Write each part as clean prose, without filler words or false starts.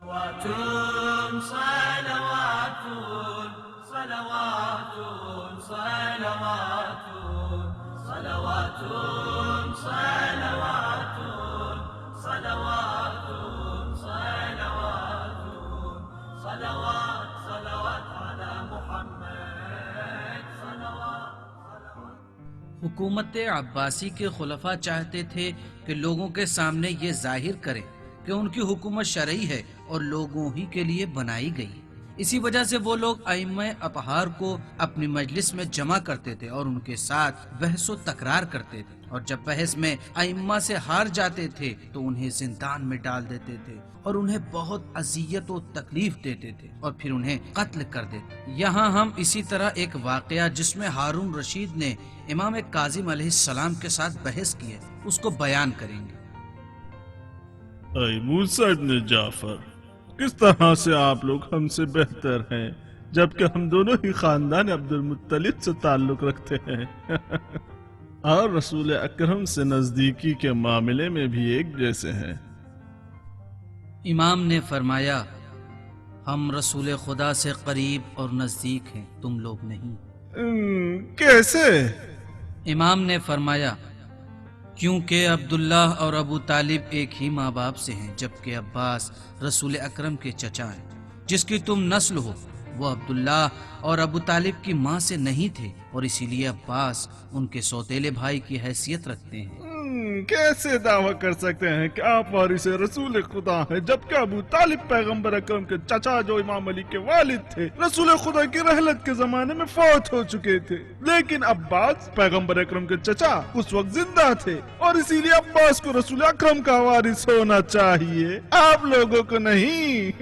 صلوات صلوات صلوات صلوات صلوات صلوات صلوات صلوات صلوات على محمد صلوات صلوات. حکومت عباسی کے خلفاء چاہتے تھے کہ لوگوں کے سامنے یہ ظاہر کریں کہ ان کی حکومت شرعی ہے اور لوگوں ہی کے لیے بنائی گئی. اسی وجہ سے وہ لوگ ائمہ اطہار کو اپنی مجلس میں جمع کرتے تھے اور ان کے ساتھ بحث و تکرار کرتے تھے، اور جب بحث میں ائمہ سے ہار جاتے تھے تو انہیں زندان میں ڈال دیتے تھے اور انہیں بہت اذیت و تکلیف دیتے تھے اور پھر انہیں قتل کر دیتے. یہاں ہم اسی طرح ایک واقعہ جس میں ہارون رشید نے امام کاظم علیہ السلام کے ساتھ بحث کی ہے اس کو بیان کریں گے. اے موسیٰ ابن جعفر، کس طرح سے آپ لوگ ہم سے بہتر ہیں جبکہ ہم دونوں ہی خاندان عبد المطلب سے تعلق رکھتے ہیں اور رسول اکرم سے نزدیکی کے معاملے میں بھی ایک جیسے ہیں. امام نے فرمایا ہم رسول خدا سے قریب اور نزدیک ہیں، تم لوگ نہیں. کیسے؟ امام نے فرمایا کیونکہ عبداللہ اور ابو طالب ایک ہی ماں باپ سے ہیں، جبکہ عباس رسول اکرم کے چچا ہیں. جس کی تم نسل ہو وہ عبداللہ اور ابو طالب کی ماں سے نہیں تھے، اور اسی لیے عباس ان کے سوتیلے بھائی کی حیثیت رکھتے ہیں. کیسے دعویٰ کر سکتے ہیں کہ آپ وارث رسول خدا ہیں جبکہ ابو طالب پیغمبر اکرم کے چچا جو امام علی کے والد تھے رسول خدا کی رحلت کے زمانے میں فوت ہو چکے تھے، لیکن عباس پیغمبر اکرم کے چچا اس وقت زندہ تھے اور اسی لیے عباس کو رسول اکرم کا وارث ہونا چاہیے، آپ لوگوں کو نہیں.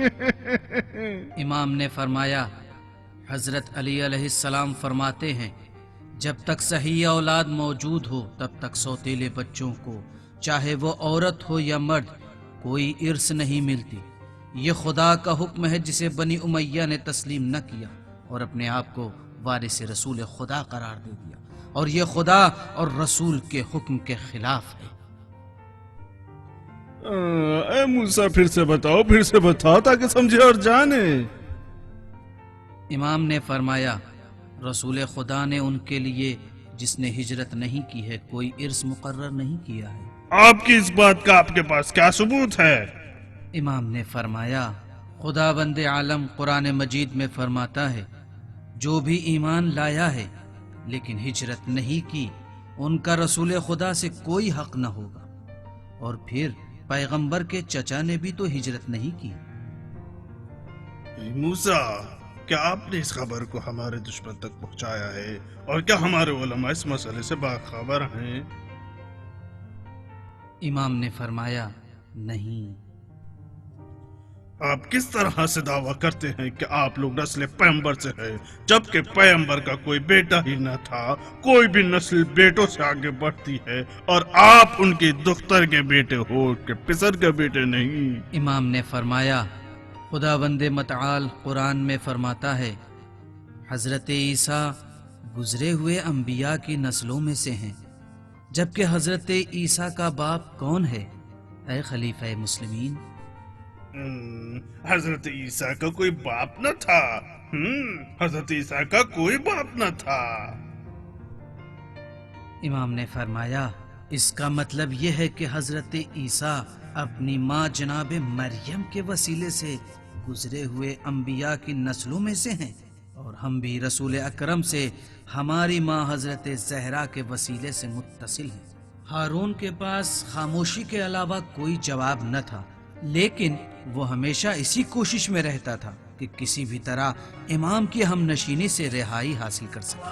امام نے فرمایا حضرت علی علیہ السلام فرماتے ہیں جب تک صحیح اولاد موجود ہو تب تک سوتیلے بچوں کو چاہے وہ عورت ہو یا مرد کوئی ارث نہیں ملتی. یہ خدا کا حکم ہے جسے بنی امیہ نے تسلیم نہ کیا اور اپنے آپ کو وارث رسول خدا قرار دے دیا، اور یہ خدا اور رسول کے حکم کے خلاف ہے. اے موسیٰ پھر سے بتاؤ تاکہ سمجھے اور جانے. امام نے فرمایا رسول خدا نے ان کے لیے جس نے ہجرت نہیں کی ہے کوئی ارث مقرر نہیں کیا ہے. آپ کی اس بات کا آپ کے پاس کیا ثبوت ہے؟ امام نے فرمایا خداوند عالم قرآن مجید میں فرماتا ہے جو بھی ایمان لایا ہے لیکن ہجرت نہیں کی ان کا رسول خدا سے کوئی حق نہ ہوگا. اور پھر پیغمبر کے چچا نے بھی تو ہجرت نہیں کی. موسیٰ، کیا آپ نے اس خبر کو ہمارے دشمن تک پہنچایا ہے اور کیا ہمارے علماء اس مسئلے سے باخبر ہیں؟ امام نے فرمایا نہیں. آپ کس طرح سے دعویٰ کرتے ہیں کہ آپ لوگ نسل پیغمبر سے ہیں جبکہ پیغمبر کا کوئی بیٹا ہی نہ تھا؟ کوئی بھی نسل بیٹوں سے آگے بڑھتی ہے اور آپ ان کی دختر کے بیٹے ہو کہ پسر کے بیٹے نہیں. امام نے فرمایا خداوند متعال قرآن میں فرماتا ہے حضرت عیسیٰ گزرے ہوئے انبیاء کی نسلوں میں سے ہیں، جبکہ حضرت عیسیٰ کا باپ کون ہے اے خلیفہ مسلمین؟ حضرت عیسیٰ کا کوئی باپ نہ تھا. حضرت عیسیٰ کا کوئی باپ نہ تھا. امام نے فرمایا اس کا مطلب یہ ہے کہ حضرت عیسیٰ اپنی ماں جناب مریم کے وسیلے سے گزرے ہوئے انبیاء کی نسلوں میں سے ہیں، اور ہم بھی رسول اکرم سے ہماری ماں حضرت زہرا کے وسیلے سے متصل ہیں. ہارون کے پاس خاموشی کے علاوہ کوئی جواب نہ تھا، لیکن وہ ہمیشہ اسی کوشش میں رہتا تھا کہ کسی بھی طرح امام کی ہم نشینی سے رہائی حاصل کر سکے.